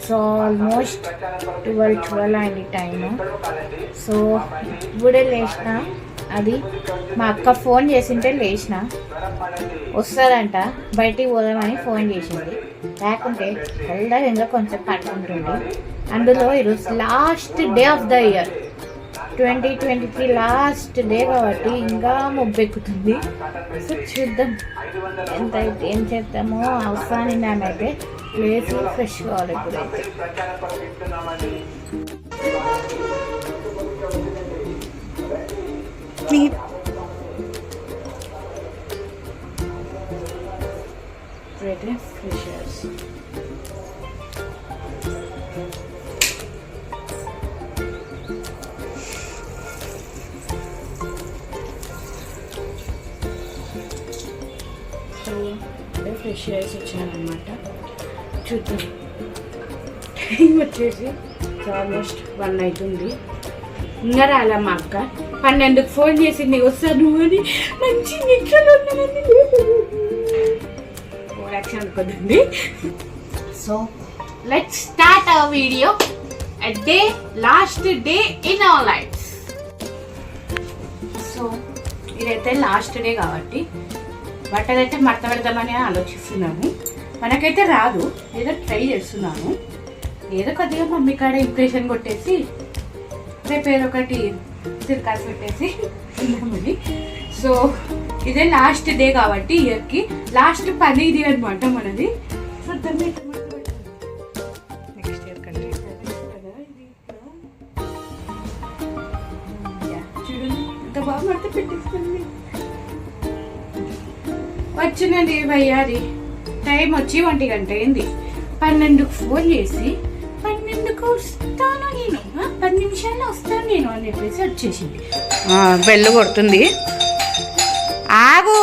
So almost 12 అయింది time. So ఇప్పుడే లేచిన. అది మా అక్క ఫోన్ చేసింటే లేచిన. వస్తుందంట, బయటికి పోదామని ఫోన్ చేసింది. లేకుంటే వెళ్దాం ఇంకా కొంచెం పట్టుకుంటుంది. అందులో ఈరోజు last day of the year 2023 last day కాబట్టి ఇంకా మొబ్బెక్కుతుంది. సో చూద్దాం ఎంత అయితే ఏం చేద్దామో. అవసరాన్ని నేనైతే ప్లేస్ ఫ్రెష్ కావాలి ఇప్పుడైతే. ఇప్పుడైతే ఫ్రెషర్స్ ఫ్రెష్ రైస్ వచ్చానమాట. చూద్దాం. టైం వచ్చేసి ఆల్మోస్ట్ 1 అవుతుంది. ఇంకా రాలే మా అక్క. 12కి ఫోన్ చేసింది వస్తాను అని. మంచి నిద్రలో ఉన్నానని యాక్షన్ అనుకోదండి. So let's start our video at day last day in our life. So ఇదైతే లాస్ట్ డే కాబట్టి బట్టలు అయితే మడత పెడదామని ఆలోచిస్తున్నాను. మనకైతే రాదు, ఏదో ట్రై చేస్తున్నాను. ఏదో కొద్దిగా మమ్మీ కాడ ఇంప్రెషన్ కొట్టేసి రేపు ఏదో ఒకటి తిరకాసి పెట్టేసి ఉన్నామని. సో ఇదే లాస్ట్ డే కాబట్టి ఇయర్కి లాస్ట్ పని ఇది అనమాట మనది. సో దాన్ని నెక్స్ట్ ఇయర్ కంటే చూడండి ఎంత బాగా మడత పెట్టేస్తుంది. వచ్చినది వయ్యారి. టైం వచ్చి 1 గంట అయింది. 12కి ఫోన్ చేసి 12కి వస్తాను నేను, 10 నిమిషాల్లో వస్తాను నేను అని చెప్పేసి వచ్చేసింది. బెల్లు కొడుతుంది, ఆగు.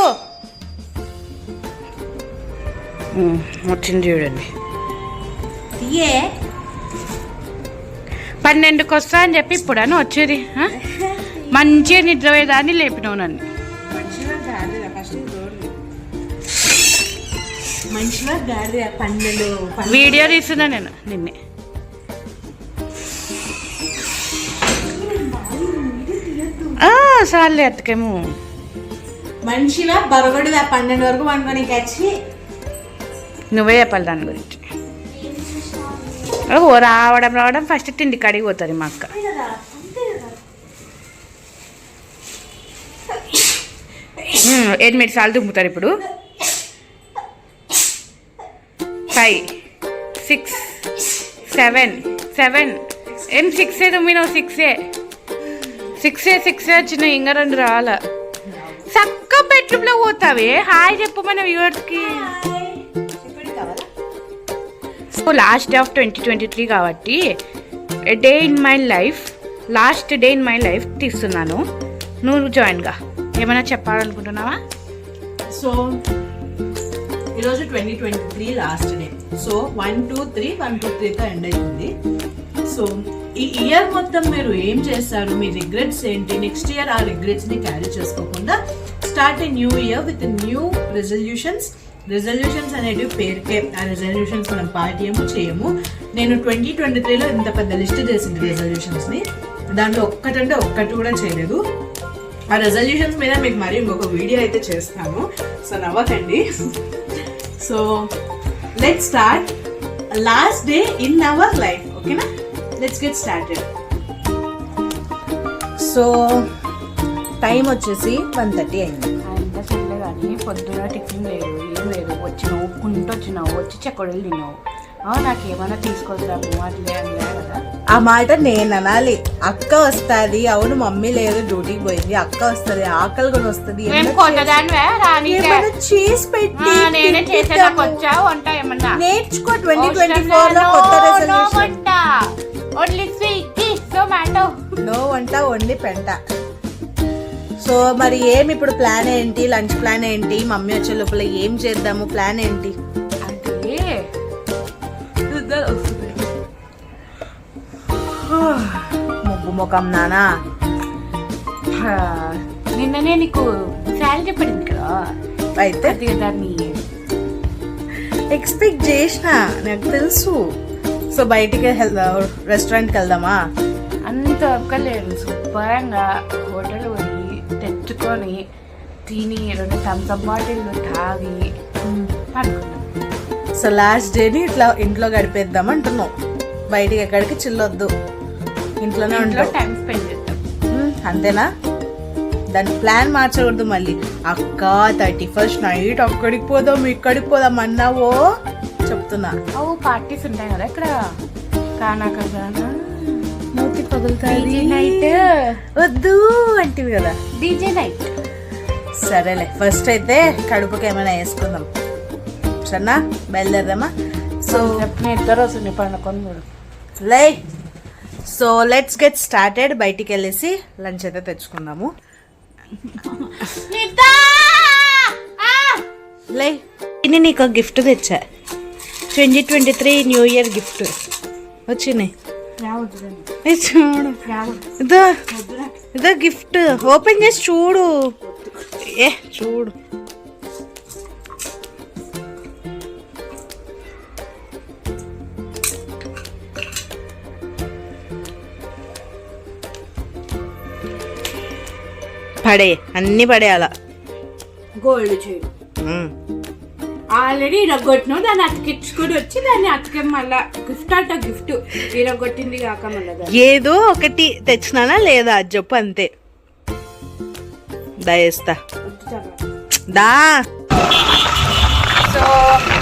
వచ్చింది చూడండి. 12కి వస్తా అని చెప్పి ఇప్పుడని వచ్చేది. మంచిగా నిద్రపోయేదాన్ని లేపినావు నన్ను. వీడియో తీస్తున్నా నేను నిన్నే. సార్లే అత్తకేమో మనిషిలా బరగడు 12 వరకు వండుకోనికి వచ్చి నువ్వే చెప్పాలి దాని గురించి. రావడం ఫస్ట్ తిండి కడిగి పోతుంది మా అక్క. 8 నిమిషాలు దుమ్ముతారు ఇప్పుడు. 5 6 7 ఏం 6 దుమ్మినావు? 6 వచ్చినాయి. ఇంకా 2 రావాలా. చక్క బెడ్రూమ్లో పోతావే. హాయ్ చెప్పు మన వ్యూవర్స్కి. సో లాస్ట్ డే ఆఫ్ 2023 కాబట్టి day in my life, last day in my life తీస్తున్నాను. నువ్వు జాయిన్గా ఏమైనా చెప్పాలనుకుంటున్నావా? సో ఈరోజు 2023 లాస్ట్ డే. సో 1 2 3 1 2 3తో ఎండ్ అవుతుంది. సో ఈ ఇయర్ మొత్తం మీరు ఏం చేస్తారు, మీ రిగ్రెట్స్ ఏంటి, నెక్స్ట్ ఇయర్ ఆ రిగ్రెట్స్ని క్యారీ చేసుకోకుండా start a new year with new resolutions అనేటివి పేరుకే. ఆ రెజల్యూషన్స్ మనం పాటియము చేయము. నేను 2023లో ఇంత పెద్ద లిస్ట్ చేసింది రెజల్యూషన్స్ని. దాంట్లో ఒక్కటి కూడా చేయలేదు. ఆ రెజల్యూషన్స్ మీద మీకు మరి ఇంకొక వీడియో అయితే చేస్తాను. సో నవ్వకండి. So let's start last day in our life. ఓకేనా? Let's get started. So time వచ్చేసి 1:30 అయింది. అంత సర్లే కానీ పొద్దున టిఫిన్ లేదు, ఏం లేదు. వచ్చినావు, ఒప్పుకుంటూ వచ్చినావు, వచ్చి చెక్కడలు తిన్నావు. నాకేమన్నా తీసుకొద్దాము అట్లే అనలే కదా. ఆ మాట నేను అనాలి. అక్క వస్తుంది. అవును మమ్మీ లేదు, డ్యూటీకి పోయింది. అక్క వస్తుంది, ఆకలి కూడా వస్తుంది. చేసి పెట్టి నేర్చుకో. 2024లో కొత్త రెజల్యూషన్. నో వంట ఓన్లీ పెంట. సో మరి ఏమి ఇప్పుడు ప్లాన్ ఏంటి? లంచ్ ప్లాన్ ఏంటి? మమ్మీ వచ్చే లోపల ఏం చేద్దాము? ప్లాన్ ఏంటి? అంటే ముగ్గు ముఖం నానా. నిన్ననే నీకు శాలరీ పడింది కదా, అయితే దాన్ని ఎక్స్పెక్ట్ చేసిన, నాకు తెలుసు. సో బయటికి రెస్టారెంట్కి వెళ్దామా? అంత ఒక్కలేదు, శుభ్రంగా హోటల్ పోయి తెచ్చుకొని తిని 2 థమ్స్అప్ బాటిల్ తాగి అనుకున్నాం. సో లాస్ట్ డేని ఇట్లా ఇంట్లో గడిపేద్దాం అంటున్నాం. బయటికి ఎక్కడికి చిల్లొద్దు, ఇంట్లోనే ఉంటాం, టైం స్పెండ్ చేద్దాం. అంతేనా? దాని ప్లాన్ మార్చకూడదు మళ్ళీ. అక్క 31st నైట్ అక్కడికి పోదాం ఇక్కడికి పోదాం అన్నావో చెప్తున్నా. పార్టీస్ ఉంటాయి కదా ఇక్కడ, కానాకజానా మూతి పగులుతాయి నైట్ వద్దు అంటివి కదా, డీజే నైట్. సరేలే, ఫస్ట్ అయితే కడుపుకి ఏమైనా వేసుకుందాం. సరేనా, బయలుదేరదామా? సో ఇద్దరు వస్తుంది పండుకొని లై. So let's get started. బయటికి వెళ్ళేసి లంచ్ అయితే తెచ్చుకుందాము. లై, ఇది నీకు గిఫ్ట్ తెచ్చా, 2023 న్యూ ఇయర్ గిఫ్ట్ వచ్చినాయి. చూడు, ఇదో గిఫ్ట్, ఓపెన్ చేసి చూడు. చూడు, పడే, అన్ని పడేయాల. గోల్డ్ చైన్ ఆల్రెడీ ఇరగొట్టినావు, దాన్ని అతికించుకొని వచ్చి దాన్ని అతికే మళ్ళా గిఫ్ట్ అంట. గిఫ్ట్ ఇరగొట్టింది కాక మళ్ళా ఏదో ఒకటి తెచ్చినానా లేదా అది చెప్పు, అంతే. దయేస్తా దా. సో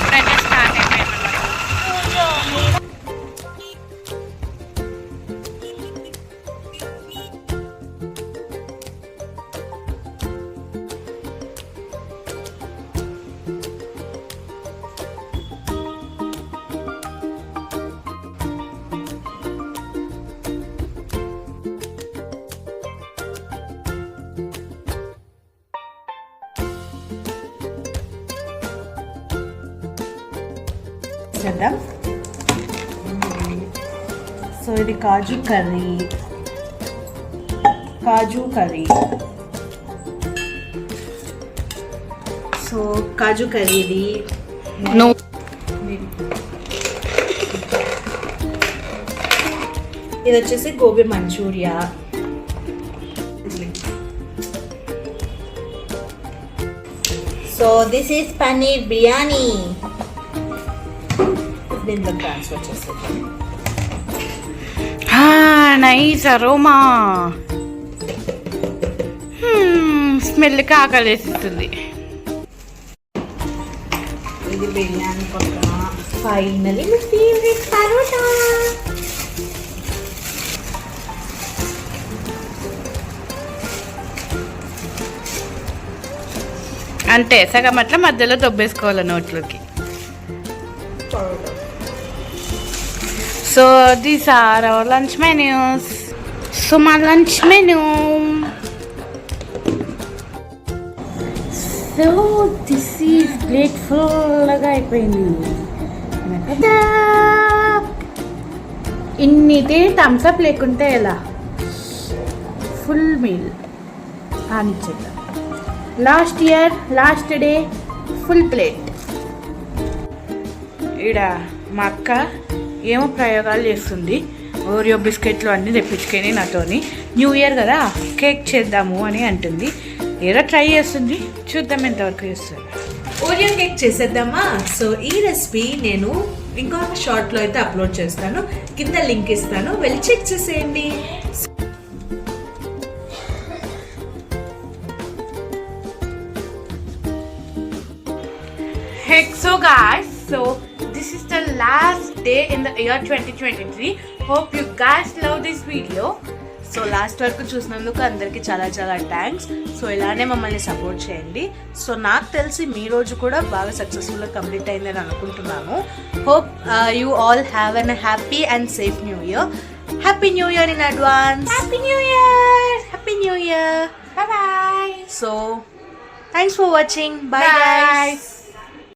స్టార్ట్ అయిపోయింది. చేద్దాం. సో ఇది kaju curry, so kaju curry ఇది. ఇది వచ్చేసి gobi Manchuria. So this is paneer biryani. దీంట్లో ట్రాన్స్ఫర్ చేసేది. నైస్ అరోమా, స్మెల్కి ఆకలేస్తుంది. ఇది బిర్యానీ పక్కన ఫైనలీ మీ ఫేవరెట్ పరోటా. అంటే సగం అట్లా మధ్యలో దొబ్బేసుకోవాలి నోట్లోకి. So these are our lunch menus. So my lunch menu. So this is plate full laga అయిపోయింది. ఇన్నితే థమ్స్ అప్ లేకుంటే ఎలా? ఫుల్ మీల్ ఆనిచ్చేద్దాం. Last year last day full plate. ఈడ మా అక్క ఏమో ప్రయోగాలు చేస్తుంది. ఓరియో బిస్కెట్లు అన్నీ తెప్పించుకొని నాతోని న్యూ ఇయర్ కదా కేక్ చేద్దాము అని అంటుంది. ఏదో ట్రై చేస్తుంది, చూద్దాం ఎంతవరకు చేస్తుంది. ఓరియో కేక్ చేసేద్దామా? సో ఈ రెసిపీ నేను ఇంకొక షార్ట్లో అయితే అప్లోడ్ చేస్తాను, కింద లింక్ ఇస్తాను, వెళ్ళి చెక్ చేసేయండి. So guys, so this is the last day in the year 2023. Hope you guys love this video. So last వరకు చూసినందుకు అందరికీ చాలా చాలా థ్యాంక్స్. సో ఇలానే మమ్మల్ని సపోర్ట్ చేయండి. సో నాకు తెలిసి మీ రోజు కూడా బాగా సక్సెస్ఫుల్గా కంప్లీట్ అయిందని అనుకుంటున్నాను. Hope you all have an happy and safe new year. Happy new year in advance. Happy New Year. Happy new year. Bye bye. So thanks for watching. Bye guys.